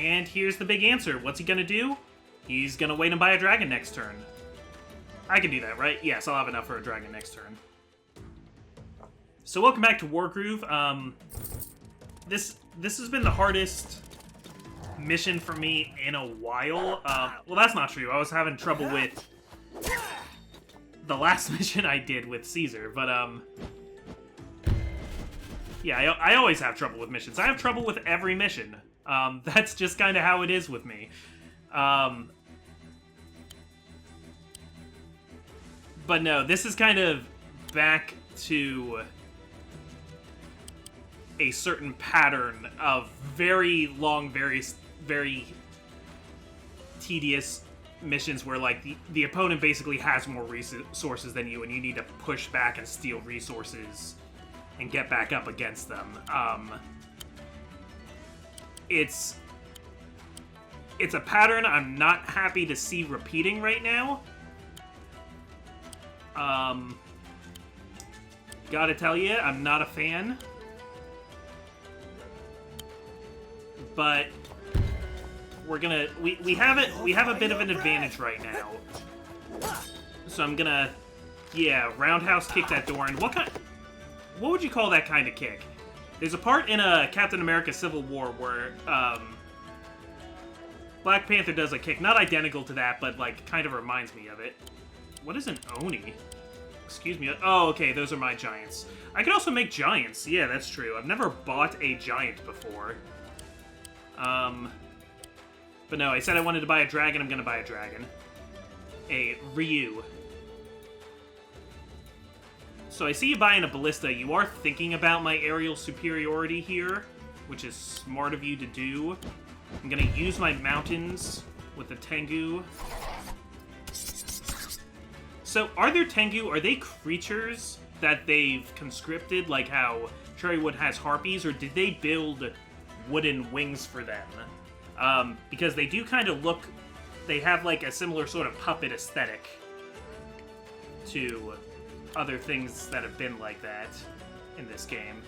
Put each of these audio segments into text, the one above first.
And here's the big answer. What's he gonna do? He's gonna wait and buy a dragon next turn. I can do that, right? Yes, I'll have enough for a dragon next turn. So welcome back to Wargroove. This has been the hardest mission for me in a while. Well, that's not true. I was having trouble with the last mission I did with Caesar, but yeah, I always have trouble with missions. I have trouble with every mission. That's just kind of how it is with me. But no, this is kind of back to a certain pattern of very long, very tedious missions where, like, the opponent basically has more resources than you, and you need to push back and steal resources and get back up against them. It's a pattern I'm not happy to see repeating right now. Gotta tell you, I'm not a fan. But we're gonna we have a bit of an advantage right now. So I'm gonna, yeah, roundhouse kick that door. And what would you call that kind of kick? There's a part in a Captain America Civil War where Black Panther does a kick, not identical to that, but like kind of reminds me of it. What is an Oni? Excuse me. Oh, okay, those are my giants. I could also make giants. Yeah, that's true. I've never bought a giant before. But no, I said I wanted to buy a dragon. I'm gonna buy a dragon. A Ryu. So I see you buying a ballista. You are thinking about my aerial superiority here, which is smart of you to do. I'm gonna use my mountains with the Tengu. So, are there Tengu? Are they creatures that they've conscripted, like how Cherrywood has harpies, or did they build wooden wings for them? Because they do kind of look... They have, like, a similar sort of puppet aesthetic to other things that have been like that in this game.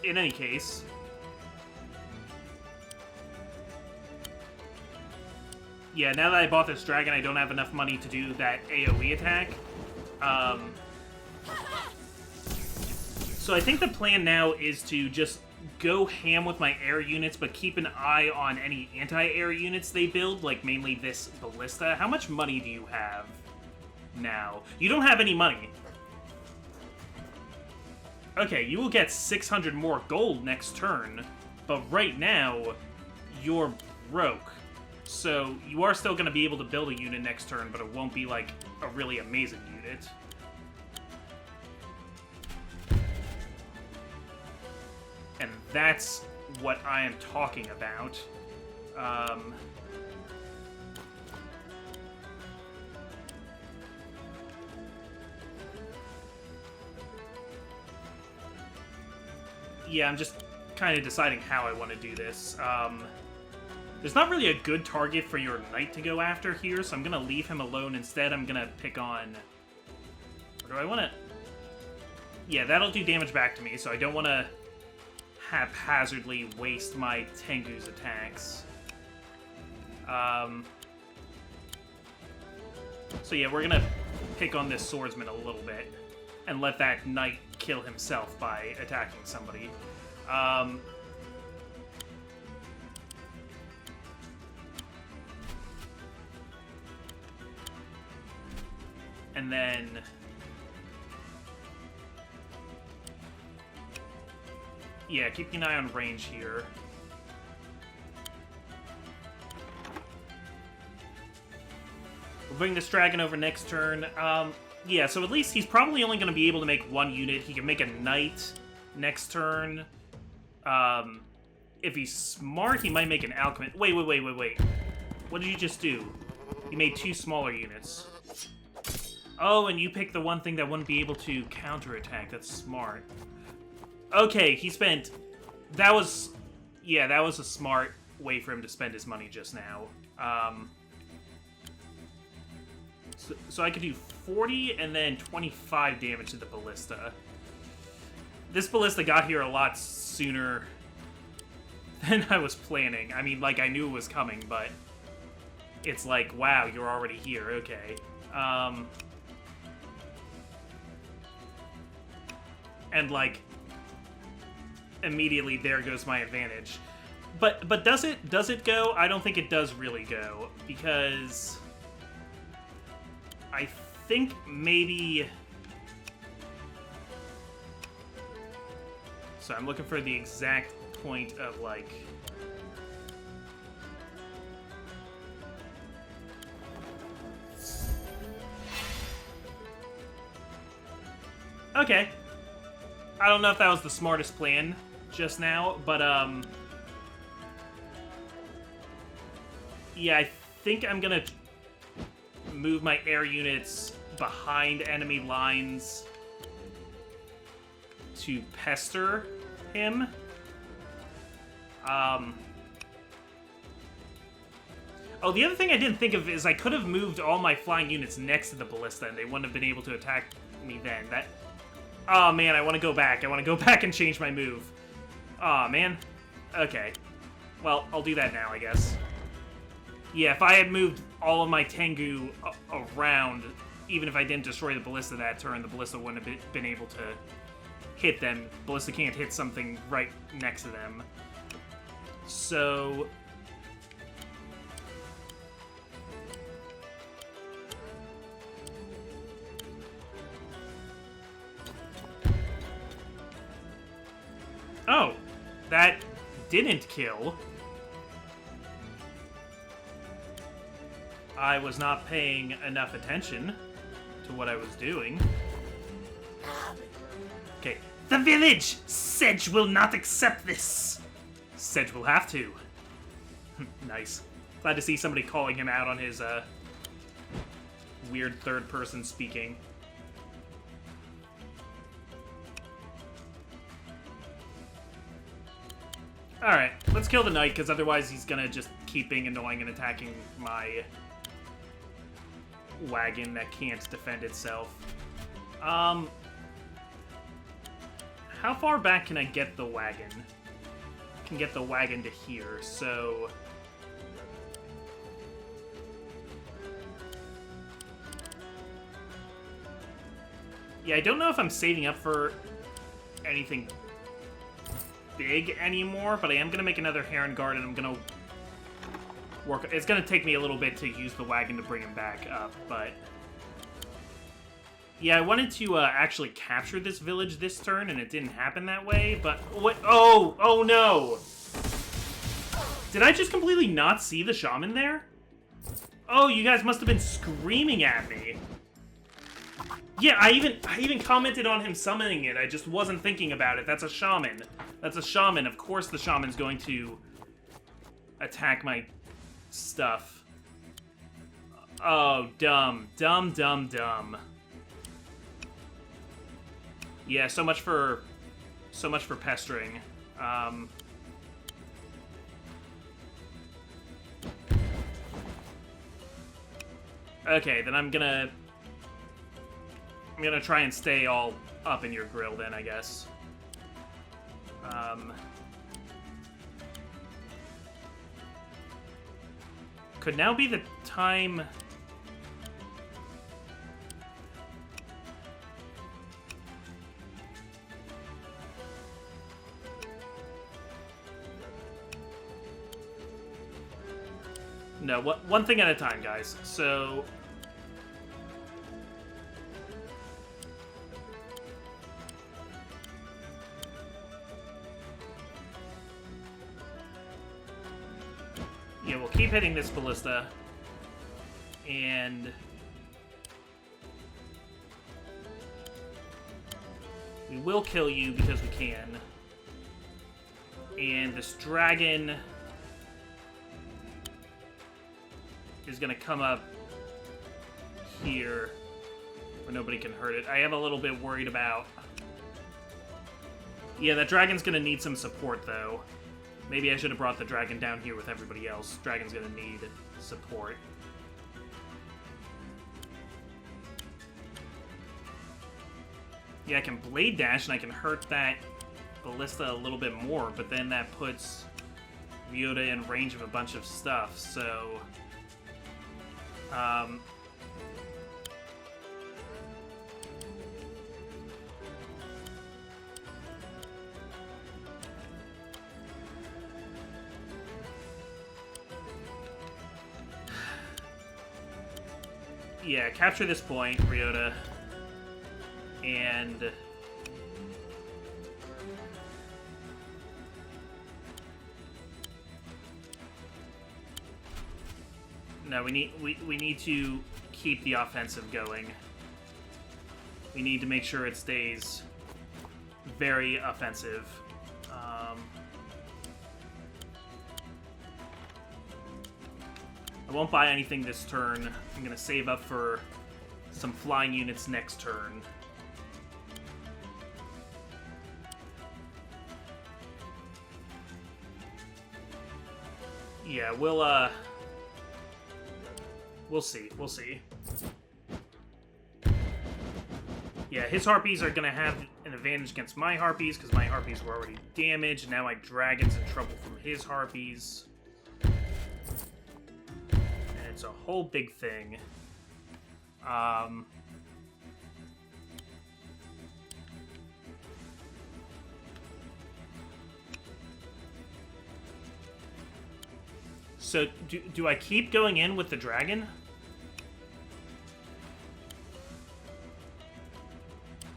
In any case... Yeah, now that I bought this dragon, I don't have enough money to do that AoE attack. So I think the plan now is to just go ham with my air units, but keep an eye on any anti-air units they build, like mainly this ballista. How much money do you have now? You don't have any money. Okay, you will get 600 more gold next turn, but right now, you're broke. So you are still going to be able to build a unit next turn, but it won't be, like, a really amazing unit. And that's what I am talking about. Yeah, I'm just kind of deciding how I want to do this. There's not really a good target for your knight to go after here, so I'm going to leave him alone. Instead, I'm going to pick on... Or do I want to... Yeah, that'll do damage back to me, so I don't want to haphazardly waste my Tengu's attacks. So yeah, we're going to pick on this swordsman a little bit and let that knight kill himself by attacking somebody. And then... Yeah, keeping an eye on range here. We'll bring this dragon over next turn. Yeah, so at least he's probably only going to be able to make one unit. He can make a knight next turn. If he's smart, he might make an alchemist. Wait. What did you just do? He made two smaller units. Oh, and you picked the one thing that wouldn't be able to counterattack. That's smart. Okay, he spent... That was... Yeah, that was a smart way for him to spend his money just now. So I could do 40 and then 25 damage to the ballista. This ballista got here a lot sooner than I was planning. I mean, like, I knew it was coming, but it's like, wow, you're already here. Okay. And, like, immediately there goes my advantage. But does it go? I don't think it does really go, because I think maybe... So I'm looking for the exact point of, like... Okay. I don't know if that was the smartest plan just now, but, yeah, I think I'm gonna move my air units behind enemy lines to pester him. Oh, the other thing I didn't think of is I could have moved all my flying units next to the ballista, and they wouldn't have been able to attack me then. Oh, man, I want to go back. I want to go back and change my move. Oh, man. Okay. Well, I'll do that now, I guess. Yeah, if I had moved all of my Tengu around, even if I didn't destroy the ballista that turn, the ballista wouldn't have been able to hit them. Ballista can't hit something right next to them. So... Oh, that didn't kill. I was not paying enough attention to what I was doing. Okay. The village! Sedge will not accept this! Sedge will have to. Nice. Glad to see somebody calling him out on his, weird third-person speaking. Alright, let's kill the knight, because otherwise he's gonna just keep being annoying and attacking my wagon that can't defend itself. How far back can I get the wagon? I can get the wagon to here, so... Yeah, I don't know if I'm saving up for anything big anymore, but I am going to make another Heron Guard, and I'm going to work... It's going to take me a little bit to use the wagon to bring him back up, but... Yeah, I wanted to actually capture this village this turn, and it didn't happen that way, but... What? Oh! Oh, no! Did I just completely not see the shaman there? Oh, you guys must have been screaming at me. Yeah, I even commented on him summoning it. I just wasn't thinking about it. That's a shaman. That's a shaman. Of course the shaman's going to attack my stuff. Oh, dumb. Dumb, dumb, dumb. Yeah, so much for pestering. Okay, then I'm gonna try and stay all up in your grill then, I guess. Could now be the time... No, one thing at a time, guys. So... Yeah, we'll keep hitting this ballista. And... we will kill you because we can. And this dragon... is gonna come up here where nobody can hurt it. I am a little bit worried about... Yeah, that dragon's gonna need some support, though. Maybe I should have brought the dragon down here with everybody else. Dragon's gonna need support. Yeah, I can blade dash and I can hurt that ballista a little bit more, but then that puts Ryota in range of a bunch of stuff, so... yeah, capture this point, Ryota. And... no, we need to keep the offensive going. We need to make sure it stays very offensive. I won't buy anything this turn. I'm gonna save up for some flying units next turn. Yeah, we'll see. We'll see. Yeah, his Harpies are gonna have an advantage against my Harpies, because my Harpies were already damaged. Now my Dragon's in trouble from his Harpies. And it's a whole big thing. So, do I keep going in with the Dragon?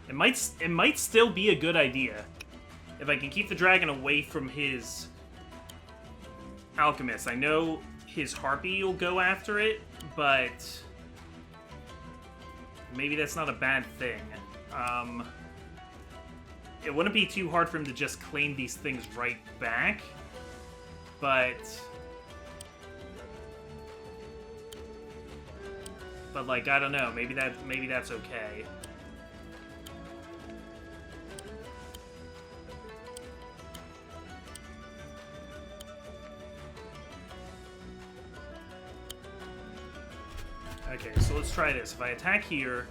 It might still be a good idea. If I can keep the Dragon away from his Alchemist. I know his Harpy will go after it, but maybe that's not a bad thing. It wouldn't be too hard for him to just claim these things right back, but like, I don't know. Maybe that's okay. Okay, so let's try this. If I attack here,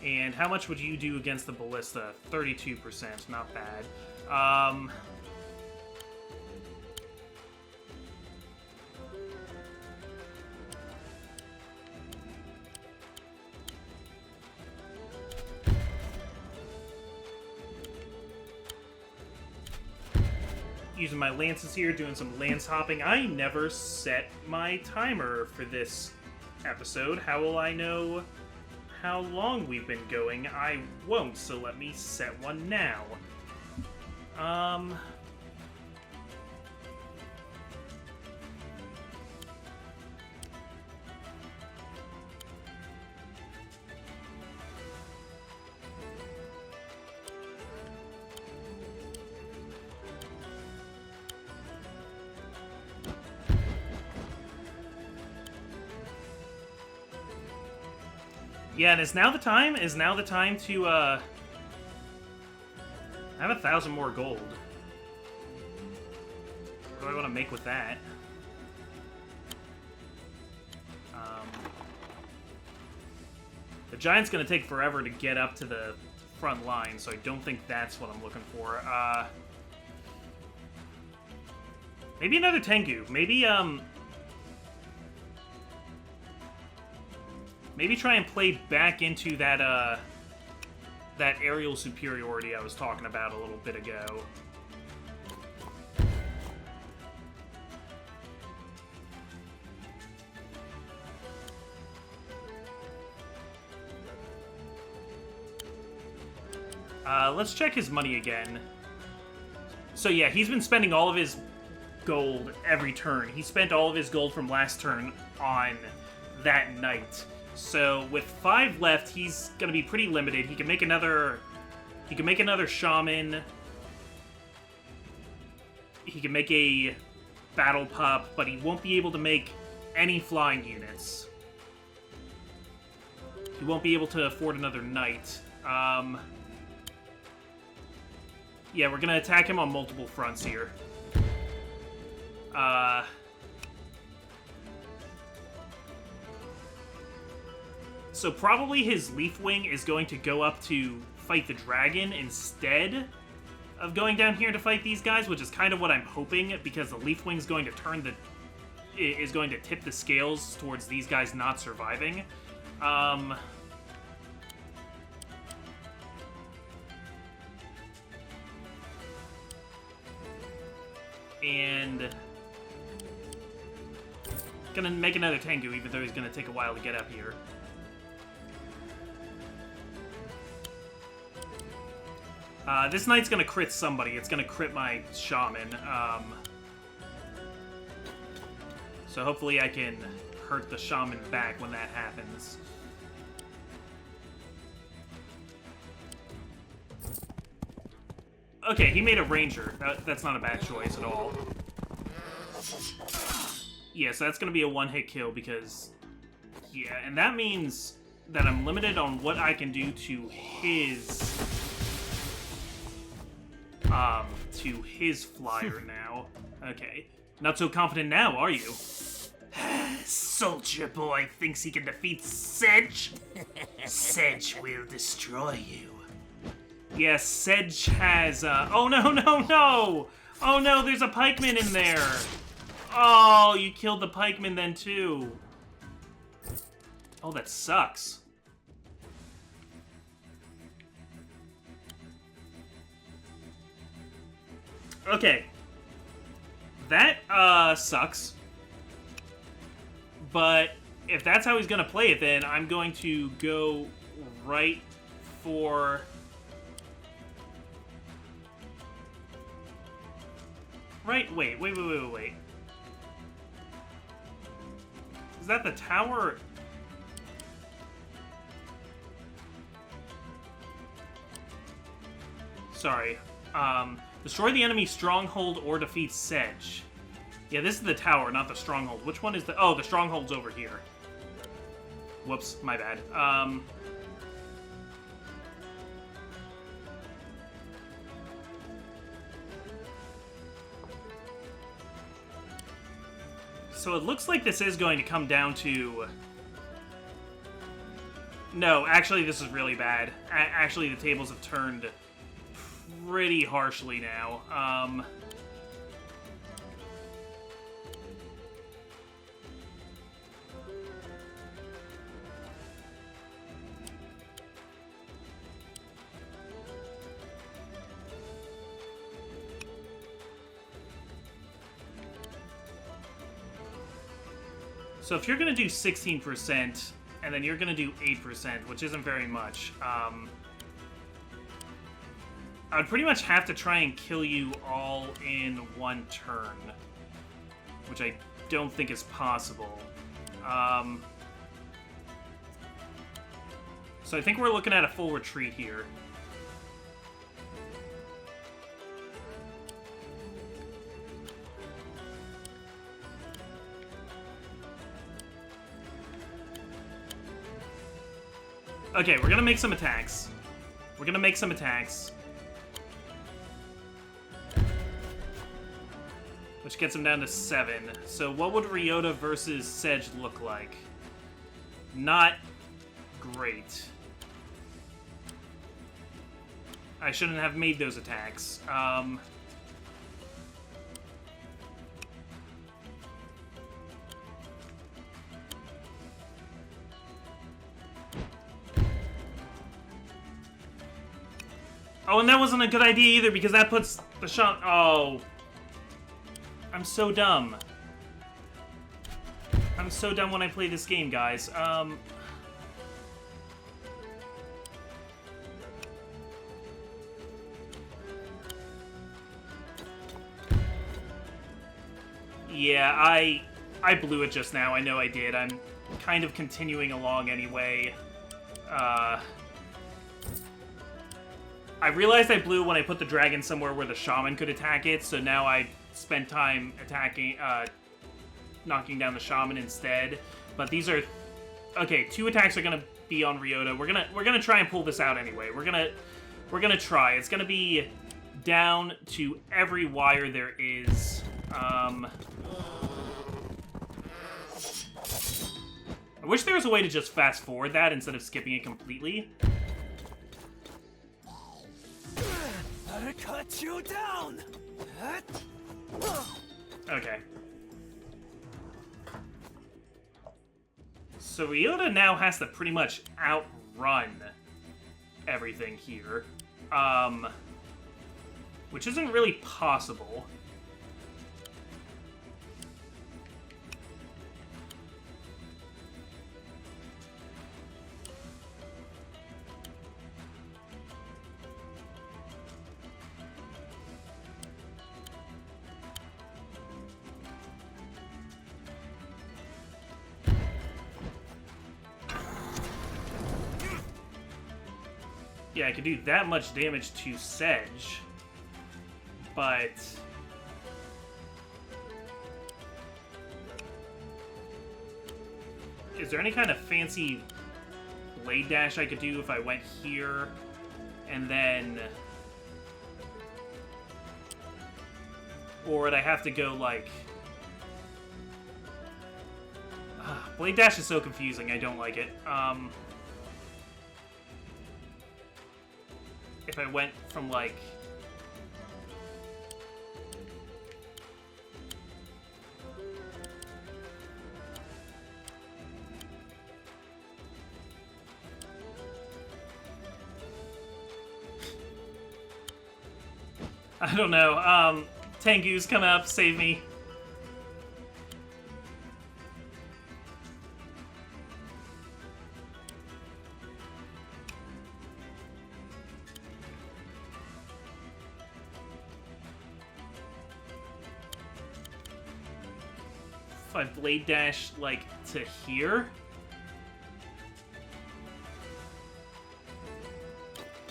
and how much would you do against the Ballista? 32%, not bad. Using my lances here, doing some lance hopping. I never set my timer for this episode. How will I know how long we've been going? I won't, so let me set one now. Yeah, and is now the time to, have 1,000 more gold. What do I want to make with that? The Giant's going to take forever to get up to the front line, so I don't think that's what I'm looking for. Maybe another Tengu. Maybe try and play back into that, that aerial superiority I was talking about a little bit ago. Let's check his money again. So yeah, he's been spending all of his gold every turn. He spent all of his gold from last turn on that knight. So with 5 left, he's gonna be pretty limited. He can make another shaman. He can make a battle pup, but he won't be able to make any flying units. He won't be able to afford another knight. Yeah, we're gonna attack him on multiple fronts here. So probably his Leaf Wing is going to go up to fight the dragon instead. of going down here to fight these guys, which is kind of what I'm hoping, because the Leaf Wing's going to is going to tip the scales towards these guys not surviving. And gonna make another Tengu, even though he's gonna take a while to get up here. This knight's gonna crit somebody. It's gonna crit my shaman. So hopefully I can hurt the shaman back when that happens. Okay, he made a ranger. That's not a bad choice at all. Yeah, so that's gonna be a one-hit kill because... Yeah, and that means that I'm limited on what I can do to his flyer now. Okay. Not so confident now, are you? Soldier boy thinks he can defeat Sedge? Sedge will destroy you. Yes, Sedge has, oh, no, no, no! Oh, no, there's a pikeman in there! Oh, you killed the pikeman then, too. Oh, that sucks. Okay. That, sucks. But if that's how he's gonna play it, then I'm going to go right for... Right, wait. Is that the tower? Sorry. Destroy the enemy stronghold or defeat Sedge. Yeah, this is the tower, not the stronghold. Which one is the... Oh, the stronghold's over here. Whoops, my bad. So it looks like this is going to come down to... No, actually, this is really bad. Actually, the tables have turned pretty harshly now. So if you're going to do 16%, and then you're going to do 8%, which isn't very much, I would pretty much have to try and kill you all in one turn, which I don't think is possible. So I think we're looking at a full retreat here. Okay, we're gonna make some attacks. Which gets him down to 7. So what would Ryota versus Sedge look like? Not great. I shouldn't have made those attacks. Oh, and that wasn't a good idea either, because that puts the shot... Oh. I'm so dumb. I'm so dumb when I play this game, guys. Yeah, I blew it just now. I know I did. I'm kind of continuing along anyway. I realized I blew when I put the dragon somewhere where the shaman could attack it, so now I spent time attacking, knocking down the shaman instead. But these are... Okay, 2 attacks are gonna be on Ryota. We're gonna try and pull this out anyway. We're gonna try. It's gonna be down to every wire there is. I wish there was a way to just fast forward that instead of skipping it completely. I'll cut you down. Okay. So Ryota now has to pretty much outrun everything here. Which isn't really possible. Yeah, I could do that much damage to Sedge, but... Is there any kind of fancy blade dash I could do if I went here, and then... Or would I have to go, like... Blade dash is so confusing, I don't like it. If I went from, like... I don't know, Tengu's come up, save me. If I blade dash, like, to here?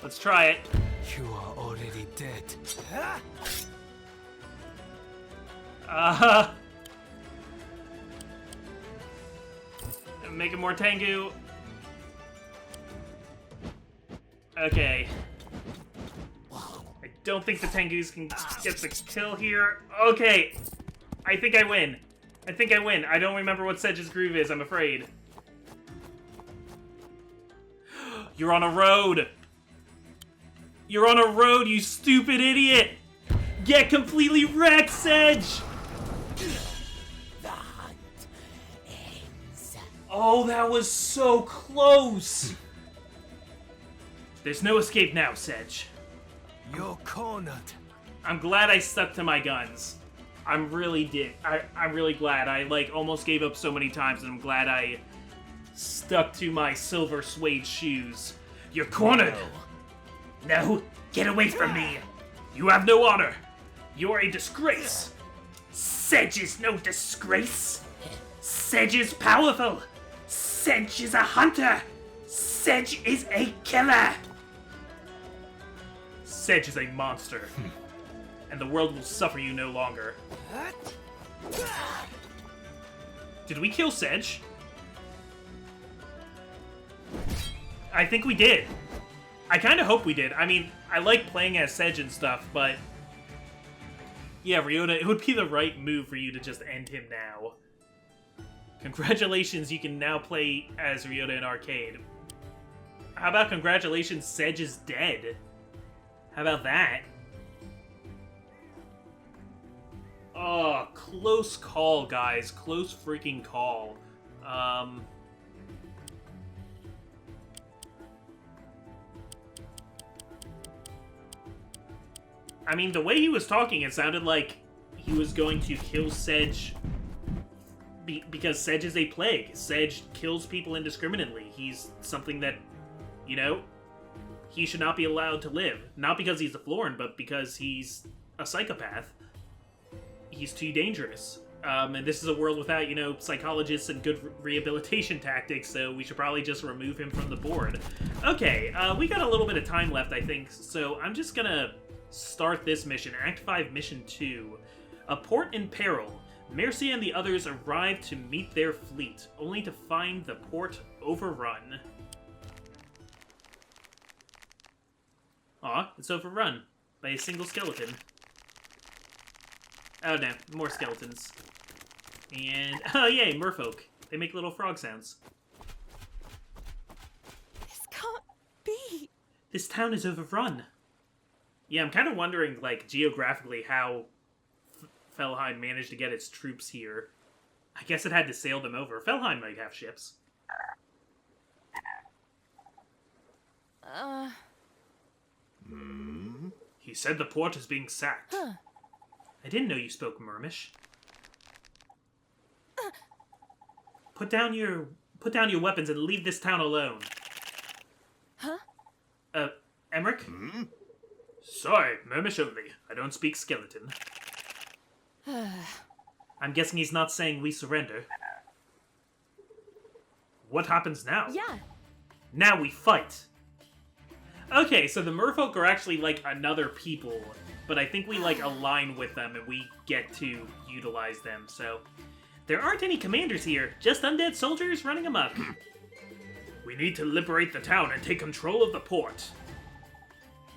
Let's try it. You are already dead. Make it more Tengu. Okay. I don't think the Tengus can get the kill here. Okay. I think I win. I think I win. I don't remember what Sedge's groove is, I'm afraid. You're on a road! You're on a road, you stupid idiot! Get completely wrecked, Sedge! The hunt ends. Oh, that was so close! There's no escape now, Sedge. You're cornered. I'm glad I stuck to my guns. I'm really glad. I, like, almost gave up so many times, and I'm glad I stuck to my silver suede shoes. You're cornered! No, get away from me! You have no honor! You're a disgrace! Sedge is no disgrace! Sedge is powerful! Sedge is a hunter! Sedge is a killer! Sedge is a monster. And the world will suffer you no longer. Did we kill Sedge? I think we did. I kind of hope we did. I mean, I like playing as Sedge and stuff, but... Yeah, Ryota, it would be the right move for you to just end him now. Congratulations, you can now play as Ryota in Arcade. How about congratulations, Sedge is dead? How about that? Oh, close call, guys. Close freaking call. I mean, the way he was talking, it sounded like he was going to kill Sedge because Sedge is a plague. Sedge kills people indiscriminately. He's something that, you know, he should not be allowed to live. Not because he's a Florin, but because he's a psychopath. He's too dangerous. And this is a world without, you know, psychologists and good rehabilitation tactics, so we should probably just remove him from the board. Okay, we got a little bit of time left, I think, so I'm just gonna start this mission. Act 5, Mission 2. A port in peril. Mercy and the others arrive to meet their fleet, only to find the port overrun. Aw, it's overrun by a single skeleton. Oh no, more skeletons. And, oh yay, merfolk. They make little frog sounds. This can't be. This town is overrun. Yeah, I'm kind of wondering, like, geographically how Felheim managed to get its troops here. I guess it had to sail them over. Felheim might have ships. He said the port is being sacked. I didn't know you spoke Mermish. Put down your weapons and leave this town alone. Emmerich? Sorry, Mermish only. I don't speak skeleton. I'm guessing he's not saying we surrender. What happens now? Yeah. Now we fight. Okay, so the merfolk are actually, like, another people, but I think we, like, align with them and we get to utilize them, so... There aren't any commanders here, just undead soldiers running amok. We need to liberate the town and take control of the port.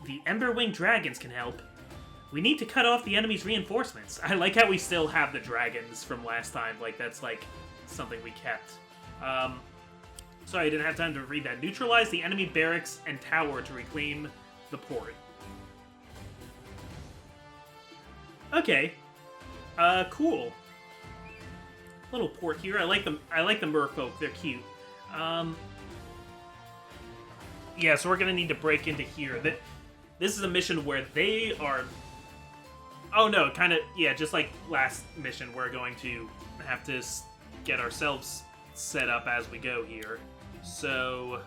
The Emberwing dragons can help. We need to cut off the enemy's reinforcements. I like how we still have the dragons from last time, like, that's, like, something we kept. Sorry, I didn't have time to read that. Neutralize the enemy barracks and tower to reclaim the port. Okay. Cool. Little port here. I like them. I like the merfolk. They're cute. Yeah, so we're gonna need to break into here. This is a mission where they are... Oh no, kind of... Yeah, just like last mission, we're going to have to get ourselves set up as we go here. So...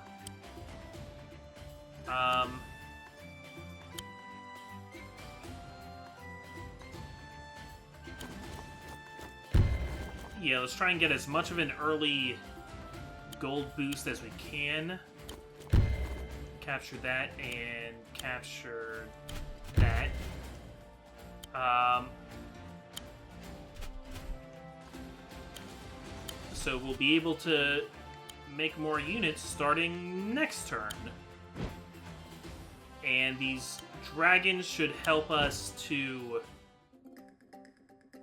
Yeah, let's try and get as much of an early gold boost as we can. Capture that and capture that. So we'll be able to make more units starting next turn. And these dragons should help us to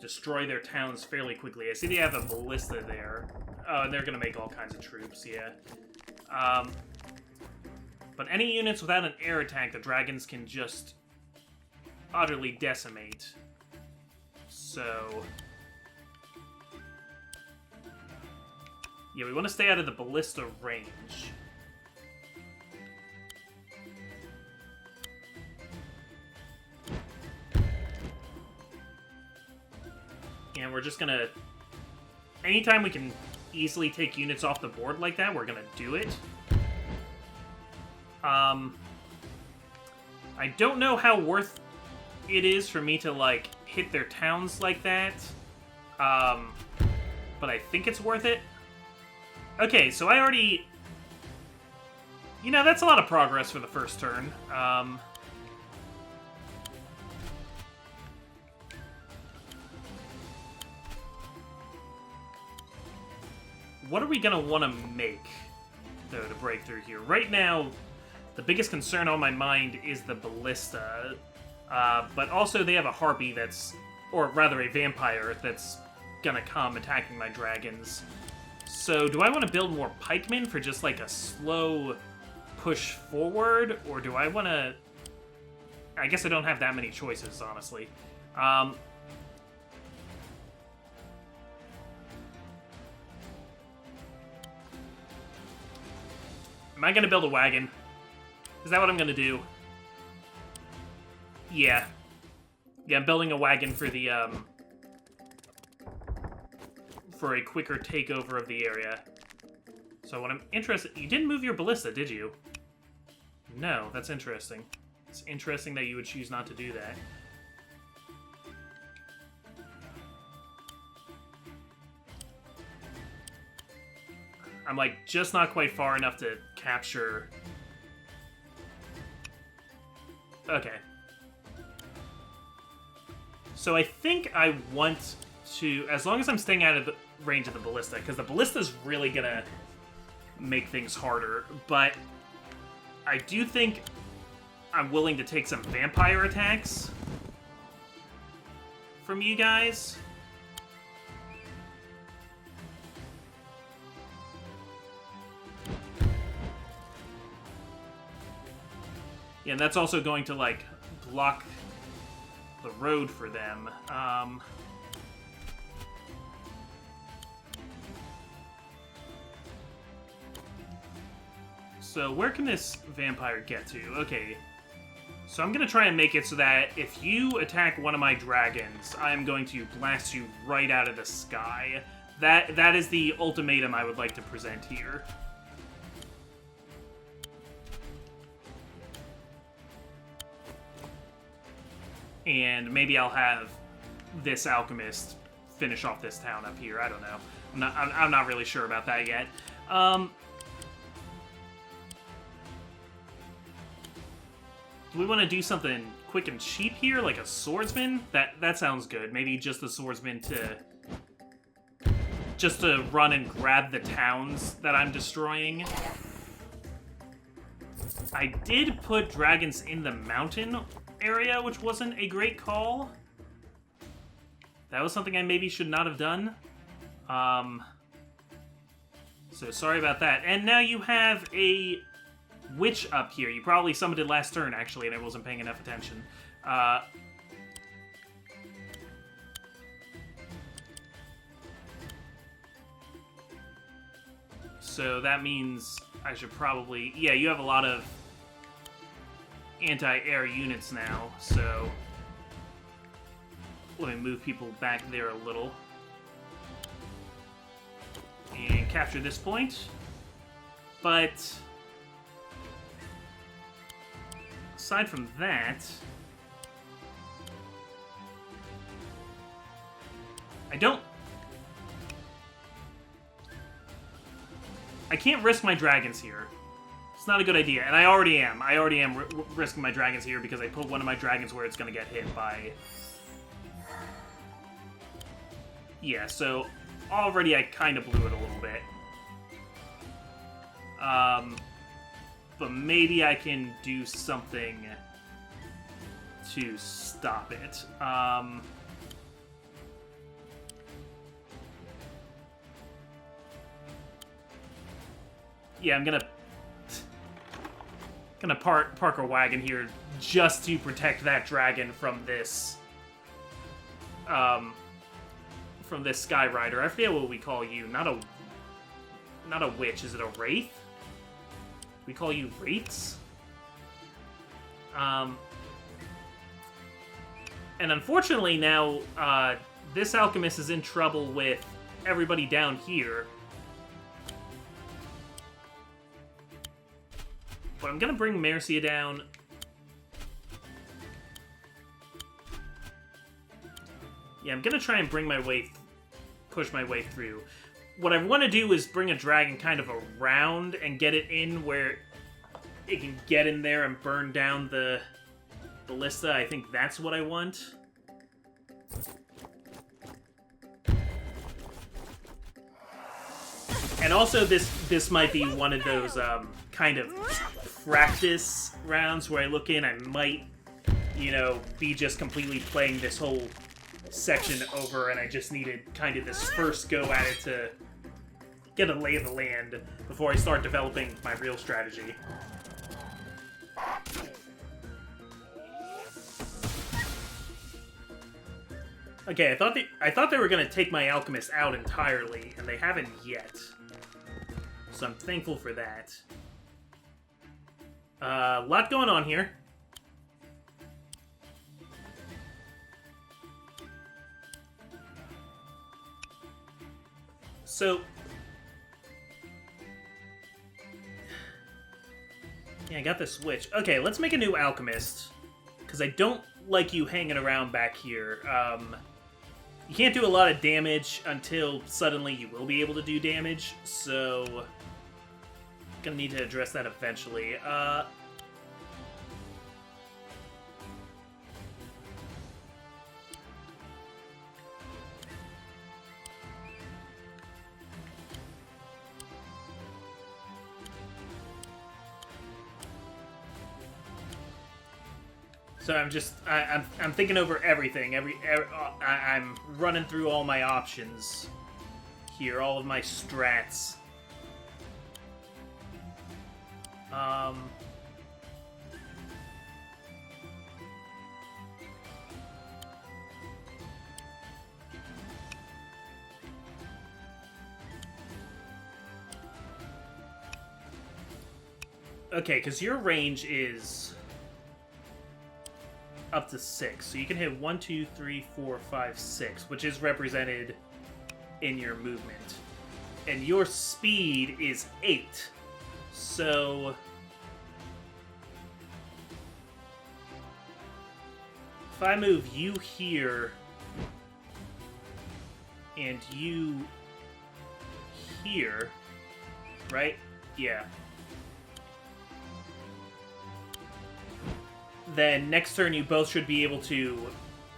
destroy their towns fairly quickly. I see they have a ballista there. Oh, and they're gonna make all kinds of troops, yeah. But any units without an air attack, the dragons can just utterly decimate. So... yeah, we want to stay out of the ballista range. And we're just gonna... anytime we can easily take units off the board like that, we're gonna do it. I don't know how worth it is for me to, like, hit their towns like that. But I think it's worth it. Okay, so I already... you know, that's a lot of progress for the first turn. What are we gonna want to make, though, to break through here? Right now, the biggest concern on my mind is the ballista. But also they have a harpy that's... or rather a vampire that's gonna come attacking my dragons. So do I want to build more pikemen for just like a slow push forward? Or do I want to... I guess I don't have that many choices, honestly. Am I going to build a wagon? Is that what I'm going to do? Yeah. Yeah, I'm building a wagon for the, for a quicker takeover of the area. So what I'm interested... you didn't move your ballista, did you? No, that's interesting. It's interesting that you would choose not to do that. I'm, like, just not quite far enough to capture... okay. So I think I want to... as long as I'm staying out of the range of the ballista, because the ballista's really gonna make things harder, but I do think I'm willing to take some vampire attacks from you guys. Yeah, and that's also going to, like, block the road for them. So where can this vampire get to? Okay. So I'm going to try and make it so that if you attack one of my dragons, I am going to blast you right out of the sky. That is the ultimatum I would like to present here. And maybe I'll have this alchemist finish off this town up here. I don't know. I'm not really sure about that yet. Do we want to do something quick and cheap here, like a swordsman? That sounds good. Maybe just the swordsman to run and grab the towns that I'm destroying. I did put dragons in the mountain area, which wasn't a great call. That was something I maybe should not have done. So sorry about that. And now you have a witch up here. You probably summoned it last turn, actually, and I wasn't paying enough attention. So that means I should probably... Yeah, you have a lot of anti-air units now, so... Let me move people back there a little. And capture this point. But... aside from that... I can't risk my dragons here. It's not a good idea, and I already am. I already am risking my dragons here because I put one of my dragons where it's going to get hit by... Yeah, so already I kind of blew it a little bit. But maybe I can do something to stop it. Yeah, I'm gonna park a wagon here just to protect that dragon from this Sky Rider. I forget what we call you. Not a witch. Is it a wraith? We call you wraiths. And unfortunately now, this alchemist is in trouble with everybody down here. But I'm gonna bring Mercia down. Yeah, I'm gonna try and push my way through. What I want to do is bring a dragon kind of around and get it in where it can get in there and burn down the ballista. I think that's what I want. And also, this might be one of those kind of practice rounds where I look in, I might, be just completely playing this whole section over, and I just needed kind of this first go at it to get a lay of the land before I start developing my real strategy. Okay, I thought they were gonna take my alchemist out entirely, and they haven't yet. So I'm thankful for that. A lot going on here. So... yeah, I got this switch. Okay, let's make a new alchemist. Because I don't like you hanging around back here. You can't do a lot of damage until suddenly you will be able to do damage, so... gonna need to address that eventually. So I'm thinking over everything. I'm running through all my options here, all of my strats. Okay, because your range is up to 6. So you can hit 1, 2, 3, 4, 5, 6, which is represented in your movement. And your speed is 8. So if I move you here and you here, right? Yeah. Then next turn you both should be able to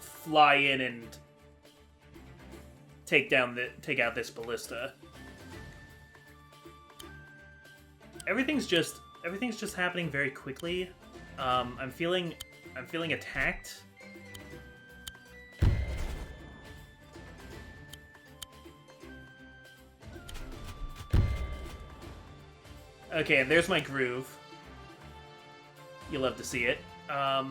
fly in and take out this ballista. Everything's just happening very quickly. I'm feeling attacked. Okay, and there's my groove. You'll love to see it. A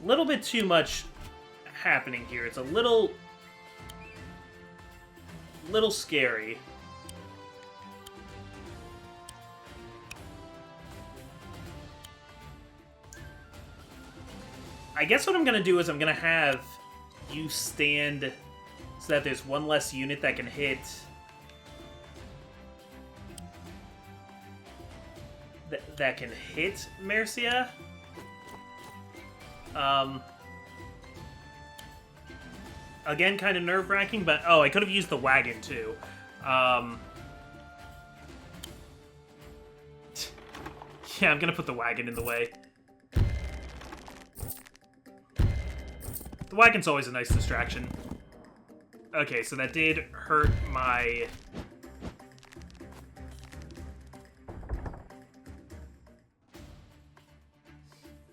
little bit too much happening here. It's a little scary. I guess what I'm gonna do is I'm gonna have you stand so that there's one less unit that can hit that can hit Mercia. Again, kind of nerve-wracking, but oh, I could have used the wagon too. Yeah, I'm gonna put the wagon in the way. The wagon's always a nice distraction. Okay, so that did hurt my...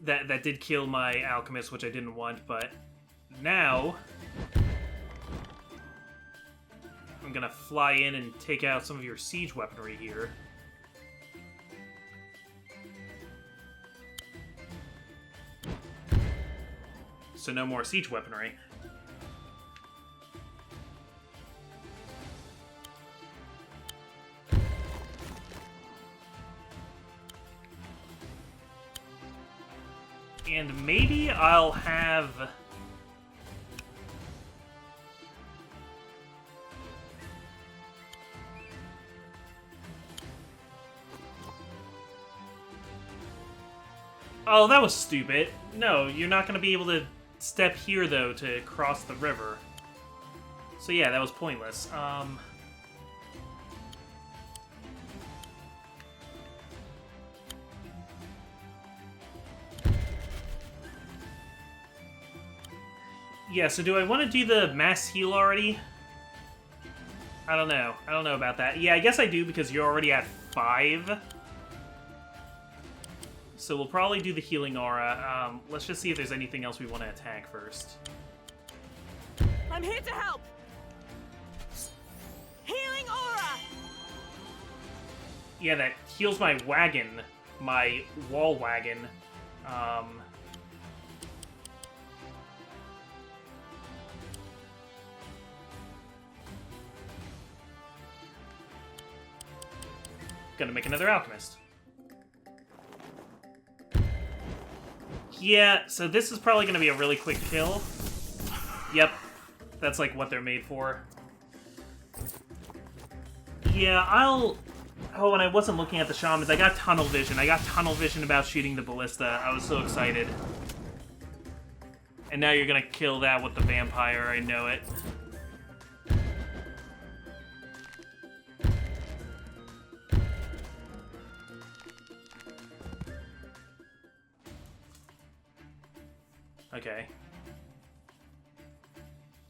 That did kill my alchemist, which I didn't want, but now I'm gonna fly in and take out some of your siege weaponry here. So no more siege weaponry. And maybe I'll have... Oh, that was stupid. No, you're not going to be able to step here, though, to cross the river. So yeah, that was pointless. Yeah, so do I want to do the mass heal already? I don't know. I don't know about that. Yeah, I guess I do because you're already at 5. So we'll probably do the healing aura. Let's just see if there's anything else we want to attack first. I'm here to help! Healing aura! Yeah, that heals my wagon. My wall wagon. Gonna make another alchemist. Yeah, so this is probably gonna be a really quick kill. Yep, that's like what they're made for. Yeah, I'll... Oh, and I wasn't looking at the shamans. I got tunnel vision. I got tunnel vision about shooting the ballista. I was so excited. And now you're gonna kill that with the vampire. I know it. Okay.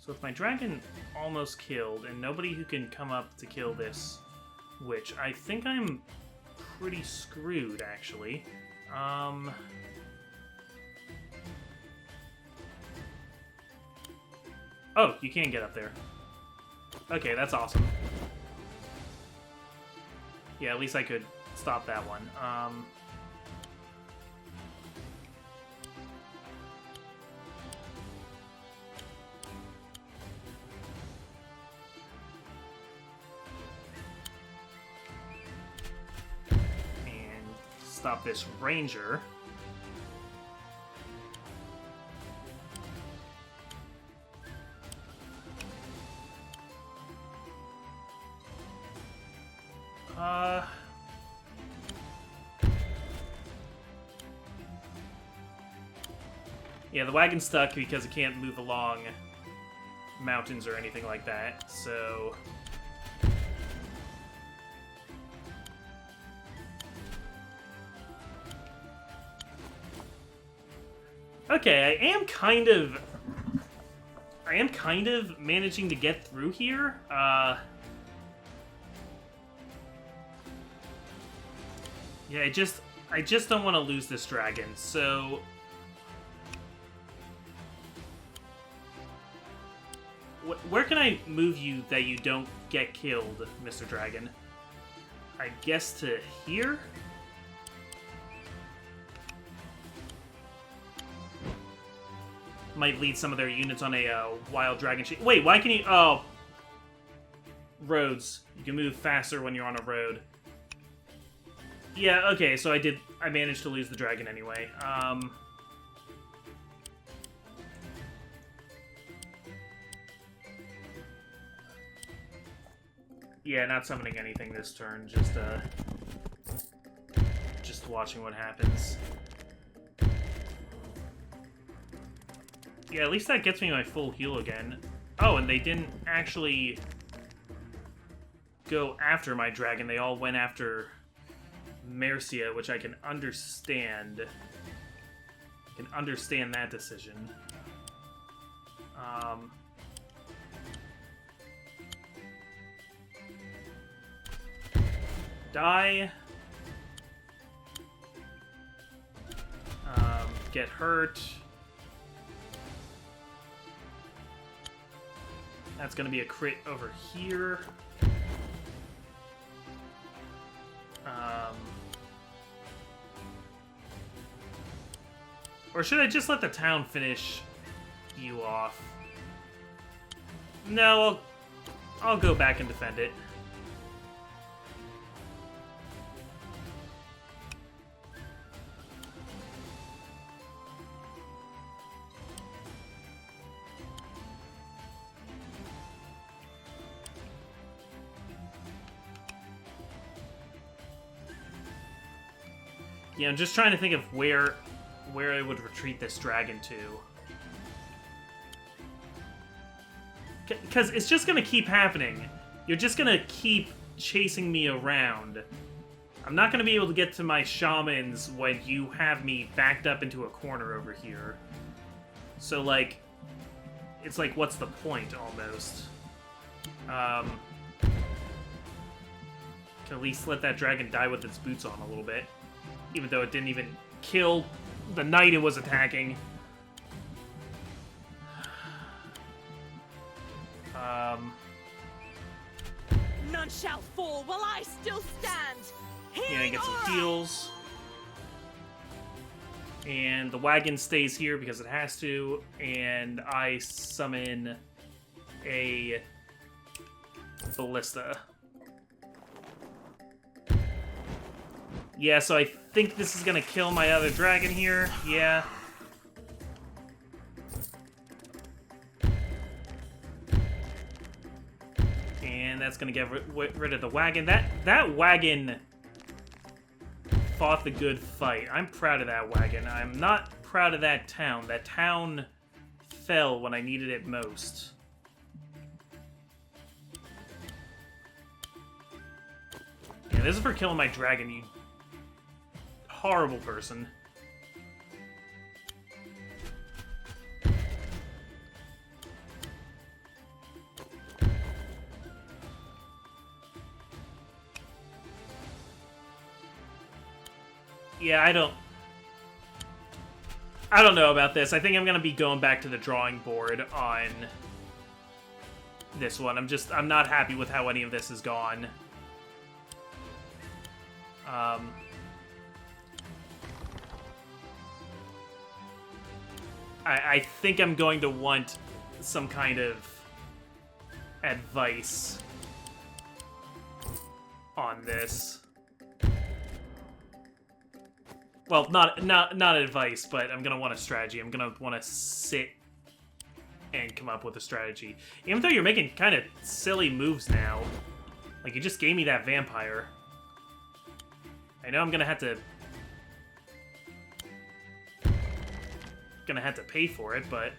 So with my dragon almost killed, and nobody who can come up to kill this witch, I think I'm pretty screwed, actually. Oh, you can get up there. Okay, that's awesome. Yeah, at least I could stop that one. stop this ranger. Yeah, the wagon's stuck because it can't move along mountains or anything like that, so... Okay, I am kind of managing to get through here. Yeah, I just don't want to lose this dragon, so... Where can I move you that you don't get killed, Mr. Dragon? I guess to here? Might lead some of their units on a wild dragon shape. Wait, why can you... Oh. Roads. You can move faster when you're on a road. Yeah, okay, so I managed to lose the dragon anyway. Yeah, not summoning anything this turn, just watching what happens. Yeah, at least that gets me my full heal again. Oh, and they didn't actually go after my dragon. They all went after Mercia, which I can understand. I can understand that decision. Die. Get hurt. That's gonna be a crit over here. Or should I just let the town finish you off? No, I'll go back and defend it. Yeah, I'm just trying to think of where I would retreat this dragon to. Because it's just going to keep happening. You're just going to keep chasing me around. I'm not going to be able to get to my shamans when you have me backed up into a corner over here. So, like, it's like, what's the point, almost? Can at least let that dragon die with its boots on a little bit. Even though it didn't even kill the knight it was attacking. None shall fall while I still stand. Yeah, get some heals. And the wagon stays here because it has to. And I summon a ballista. Yeah, so I think this is gonna kill my other dragon here. Yeah. And that's gonna get rid of the wagon. That wagon fought the good fight. I'm proud of that wagon. I'm not proud of that town. That town fell when I needed it most. Yeah, this is for killing my dragon, you horrible person. Yeah, I don't know about this. I think I'm gonna be going back to the drawing board on this one. I'm not happy with how any of this has gone. I think I'm going to want some kind of advice on this. Well, not advice, but I'm gonna want a strategy. I'm gonna want to sit and come up with a strategy. Even though you're making kind of silly moves now. Like, you just gave me that vampire. I know I'm gonna have to... pay for it, but...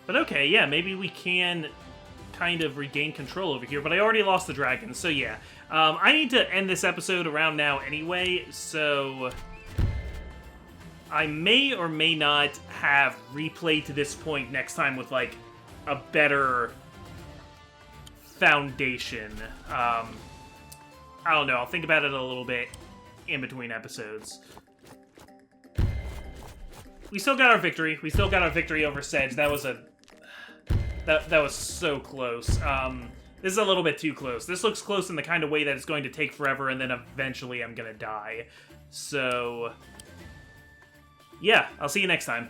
But okay, yeah, maybe we can kind of regain control over here, but I already lost the dragon, so yeah. I need to end this episode around now anyway, so... I may or may not have replayed to this point next time with, like, a better foundation. I don't know, I'll think about it a little bit in between episodes. We still got our victory. We still got our victory over Sedge. That was a... That was so close. This is a little bit too close. This looks close in the kind of way that it's going to take forever, and then eventually I'm gonna die. So... yeah, I'll see you next time.